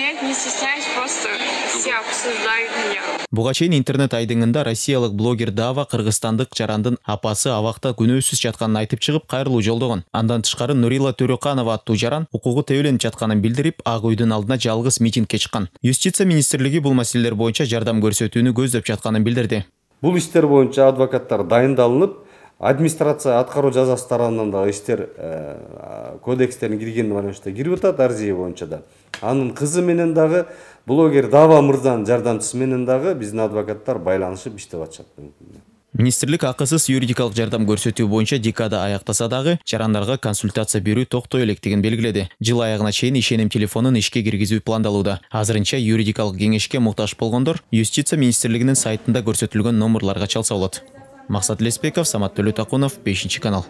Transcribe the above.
стесняюсь, не стесняюсь, просто все обсуждают меня. Буга чейин интернет айдыңында россиялык блогер Дава кыргызстандык жарандын апасы абакта күнөөсүз жатканын айтып чыгып, кайрылуу жолдогон. Андан тышкары Нурила Төрөканова аттуу жаран укугу тебеленип жатканын билдирип, Ак үйдүн алдына жалгыз митингке чыккан. Юстиция министрлиги бул маселелер боюнча жардам көрсөтүүнү көздөп жатканын билдирди. Бул иштер боюнча адвокаттар дайындалынып, администрация аткаруу жазасы тарабынан да иштер кодекстерине киргенге байланыштуу кирип атат, арзия боюнча да. Анын кызы менен дагы блогер Дава мырзанын жардамчысы менен дагы биздин адвокаттар байланышып иштеп атышат. Министрлик акысыз юридикалык жардам көрсөтүү боюнча декада аяктаса дагы жарандарга консультация берүү токтой электигин белгиледи. Жыл аягына чейин ишеним телефонун ишке киргизүү пландалууда. Азырынча юридикалык кеңешке муктаж болгондор Юстиция министрлигинин сайтында көрсөтүлгөн номерларга чалса болот. Максат Леспеков, Самат Төлөтакунов, 5 канал.